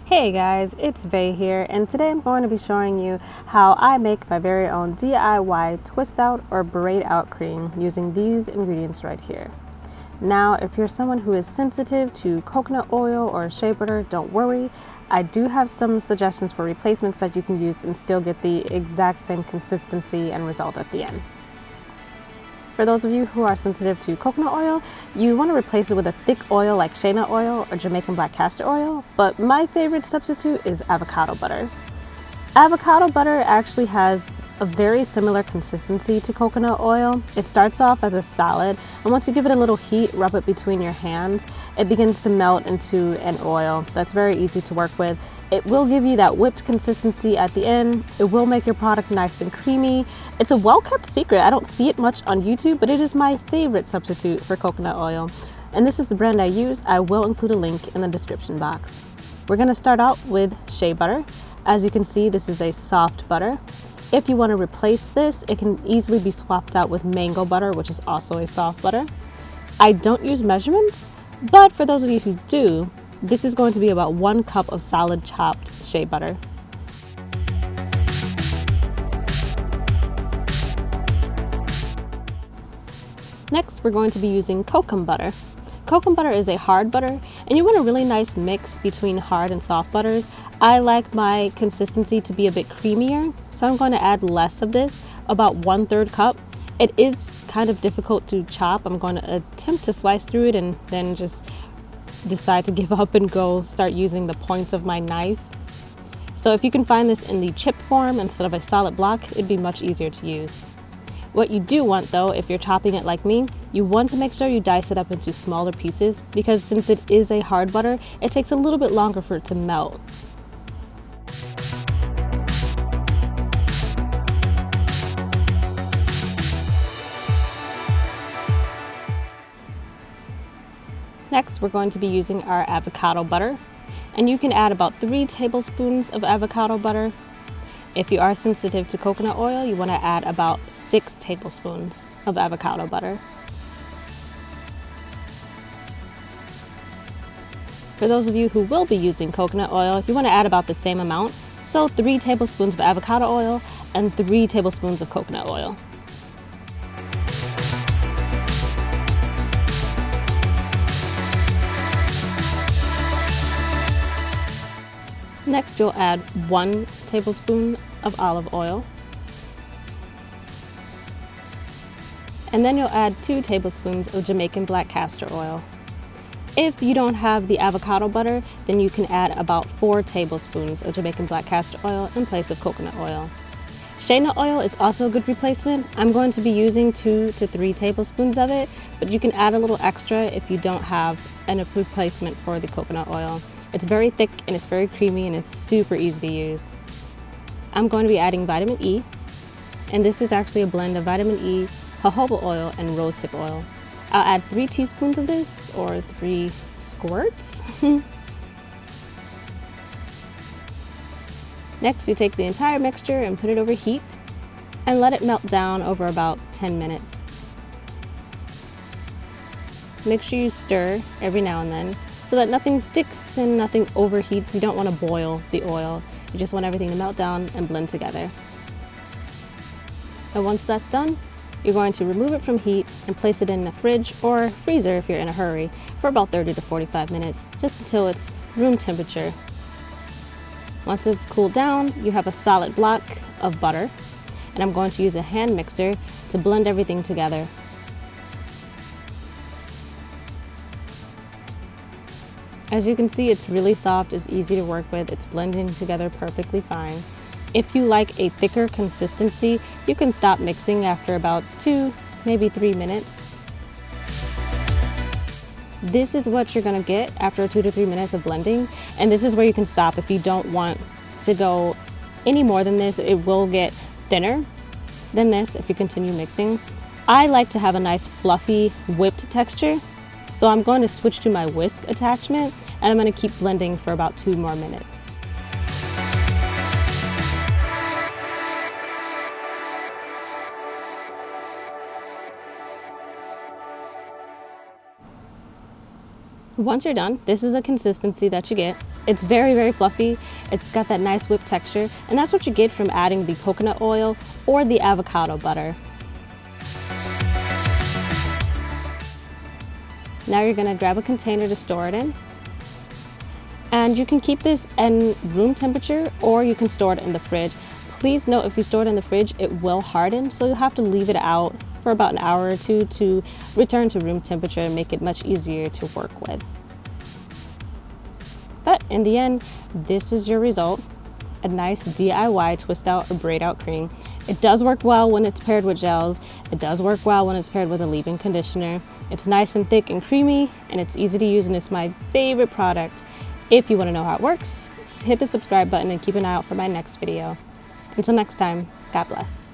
Hey guys, it's Vay here, and today I'm going to be showing you how I make my very own DIY twist out or braid out cream using these ingredients right here. Now, if you're someone who is sensitive to coconut oil or shea butter, don't worry. I do have some suggestions for replacements that you can use and still get the exact same consistency and result at the end. For those of you who are sensitive to coconut oil, you want to replace it with a thick oil like Shea nut oil or Jamaican black castor oil, but my favorite substitute is avocado butter. Avocado butter actually has a very similar consistency to coconut oil. It starts off as a solid, and once you give it a little heat, rub it between your hands, it begins to melt into an oil that's very easy to work with. It will give you that whipped consistency at the end. It will make your product nice and creamy. It's a well-kept secret. I don't see it much on YouTube, but it is my favorite substitute for coconut oil. And this is the brand I use. I will include a link in the description box. We're gonna start out with shea butter. As you can see, this is a soft butter. If you want to replace this, it can easily be swapped out with mango butter, which is also a soft butter. I don't use measurements, but for those of you who do, this is going to be about 1 cup of solid chopped shea butter. Next, we're going to be using kokum butter. Kokum butter is a hard butter, and you want a really nice mix between hard and soft butters. I like my consistency to be a bit creamier, so I'm going to add less of this, about 1/3 cup. It is kind of difficult to chop. I'm going to attempt to slice through it and then just decide to give up and go start using the points of my knife. So if you can find this in the chip form instead of a solid block, it'd be much easier to use. What you do want though, if you're chopping it like me, you want to make sure you dice it up into smaller pieces because since it is a hard butter, it takes a little bit longer for it to melt. Next, we're going to be using our avocado butter, and you can add about 3 tablespoons of avocado butter. If you are sensitive to coconut oil, you want to add about 6 tablespoons of avocado butter. For those of you who will be using coconut oil, you want to add about the same amount, so 3 tablespoons of avocado oil and 3 tablespoons of coconut oil. Next, you'll add 1 tablespoon of olive oil. And then you'll add 2 tablespoons of Jamaican black castor oil. If you don't have the avocado butter, then you can add about 4 tablespoons of Jamaican black castor oil in place of coconut oil. Shea nut oil is also a good replacement. I'm going to be using 2 to 3 tablespoons of it, but you can add a little extra if you don't have a replacement for the coconut oil. It's very thick and it's very creamy and it's super easy to use. I'm going to be adding vitamin E, and this is actually a blend of vitamin E, jojoba oil, and rosehip oil. I'll add 3 teaspoons of this, or 3 squirts. Next, you take the entire mixture and put it over heat and let it melt down over about 10 minutes. Make sure you stir every now and then so that nothing sticks and nothing overheats. You don't want to boil the oil. You just want everything to melt down and blend together. And once that's done, you're going to remove it from heat and place it in the fridge or freezer if you're in a hurry for about 30 to 45 minutes, just until it's room temperature. Once it's cooled down, you have a solid block of butter, and I'm going to use a hand mixer to blend everything together. As you can see, it's really soft, it's easy to work with, it's blending together perfectly fine. If you like a thicker consistency, you can stop mixing after about 2, maybe 3 minutes. This is what you're gonna get after 2 to 3 minutes of blending, and this is where you can stop. If you don't want to go any more than this, it will get thinner than this if you continue mixing. I like to have a nice fluffy whipped texture, so I'm going to switch to my whisk attachment, and I'm going to keep blending for about 2 more minutes. Once you're done, this is the consistency that you get. It's very, very fluffy. It's got that nice whipped texture, and that's what you get from adding the coconut oil or the avocado butter. Now you're gonna grab a container to store it in. And you can keep this in room temperature, or you can store it in the fridge. Please note, if you store it in the fridge, it will harden, so you'll have to leave it out for about an hour or two to return to room temperature and make it much easier to work with. But in the end, this is your result, a nice DIY twist out or braid out cream. It does work well when it's paired with gels. It does work well when it's paired with a leave-in conditioner. It's nice and thick and creamy, and it's easy to use, and it's my favorite product. If you want to know how it works, hit the subscribe button and keep an eye out for my next video. Until next time, God bless.